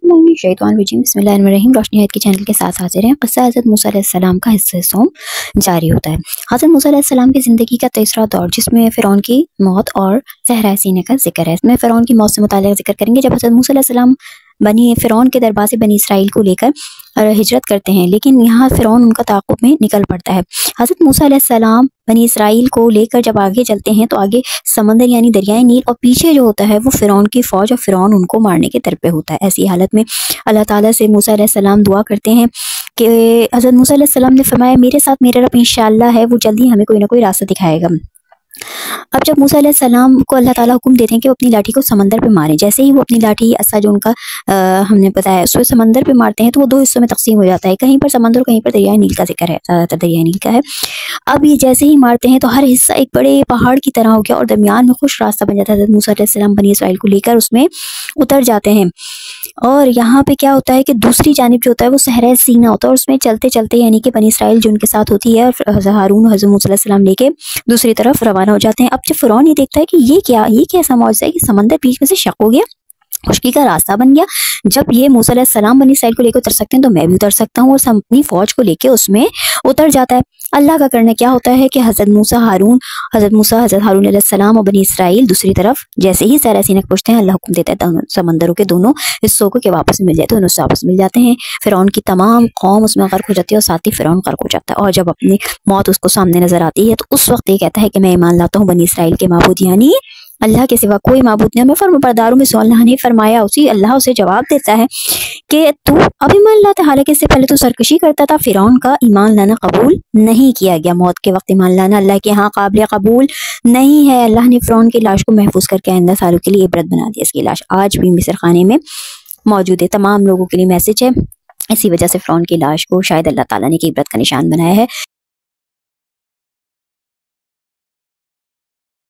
बिस्मिल्लाहिर्रहमानिर्रहीम। रोशनी आयत के चैनल के साथ हाजिर हैं। क़िस्सा हज़रत मूसा अलैहिस्सलाम का हिस्सा सोम जारी होता है। हज़रत मूसा अलैहिस्सलाम की ज़िंदगी का तीसरा दौर, जिसमें फ़िरौन की मौत और सहरा सीने का जिक्र है। इसमें फ़िरौन की मौत से मुताल्लिक़ जिक्र करेंगे। जब हज़रत मूसा अलैहिस्सलाम फ़िरौन के दरबार से बनी इसराइल को लेकर हिजरत करते हैं, लेकिन यहाँ फ़िरौन उनका ताक़ुब में निकल पड़ता है। हज़रत मूसा अलैहिस्सलाम बनी इसराइल को लेकर जब आगे चलते हैं तो आगे समंदर यानी दरियाए नील, और पीछे जो होता है वो फ़िरौन की फ़ौज, और फ़िरौन उनको मारने के दर पे होता है। ऐसी हालत में अल्लाह ताला से मूसा अलैहिस्सलाम दुआ करते हैं कि हज़रत मूसा अलैहिस्सलाम ने फरमाया, मेरे साथ मेरा रब इंशाअल्लाह है, वो जल्दी हमें कोई ना कोई रास्ता दिखाएगा। अब जब मूसा अलैहिस्सलाम को अल्लाह ताला हुक्म देते हैं कि वो अपनी लाठी को समंदर पे मारें, जैसे ही वो अपनी लाठी असा जो उनका हमने बताया उसको समंदर पे मारते हैं तो वो दो हिस्सों में तकसीम हो जाता है। कहीं पर समंदर, कहीं पर दरियाए नील का जिक्र है, ज़्यादातर दरियाए नील का है। अब ये जैसे ही मारते हैं तो हर हिस्सा एक बड़े पहाड़ की तरह हो गया और दरमियान में खुश रास्ता बन जाता है। मूसा अलैहिस्सलाम बनी इसराइल को लेकर उसमें उतर जाते हैं, और यहाँ पे क्या होता है कि दूसरी जानिब जो होता है वो सहरा सीना होता है, और उसमें चलते चलते यानी कि बनी इसराइल जो उनके साथ होती है, और हारून हज़रत मूसा अलैहिस्सलाम लेके दूसरी तरफ रवाना हो जाते हैं। अब जब फ़िरौन ये देखता है कि ये कैसा मौजज़ा है कि समंदर बीच में से शक हो गया, खुशकी का रास्ता बन गया। जब ये मूसा अलैहिस्सलाम बनी इसराइल को लेकर उतर सकते हैं तो मैं भी उतर सकता हूँ, और अपनी फ़ौज को लेके उसमें उतर जाता है। अल्लाह का करना क्या होता है कि हज़रत मूसा हज़रत हारून अलैहिस्सलाम और बनी इसराइल दूसरी तरफ जैसे ही सहरा सीना पहुंचते हैं, अल्लाह हुक्म देता है दोनों समंदरों के दोनों हिस्सों को कि वापस मिल जाए, तो दोनों से वापस मिल जाते हैं। फ़िरौन की तमाम कौम उसमें गर्क हो जाती है, और साथ ही फ़िरौन गर्क हो जाता है। और जब अपनी मौत उसको सामने नजर आती है तो उस वक्त ये कहता है कि मैं ईमान लाता हूँ बनी इसराइल के माबूद यानी अल्लाह के सिवा कोई माबूद नहीं। मैं फर्माबरदारों में से अल्लाह ने फरमाया, उसी अल्लाह उसे जवाब देता है कि तू अब ईमान लाता, हालांकि इससे पहले तो सरकशी करता था। फ़िरौन का ईमान लाना कबूल नहीं किया गया। मौत के वक्त ईमान लाना अल्लाह के यहाँ काबिल कबूल नहीं है। अल्लाह ने फ़िरौन की लाश को महफूज करके आइंदा सालों के लिए इबरत बना दिया। इसकी लाश आज भी मिस्र खाने में मौजूद है, तमाम लोगों के लिए मैसेज है। इसी वजह से फ़िरौन की लाश को शायद अल्लाह ताला ने की इबरत का निशान बनाया है।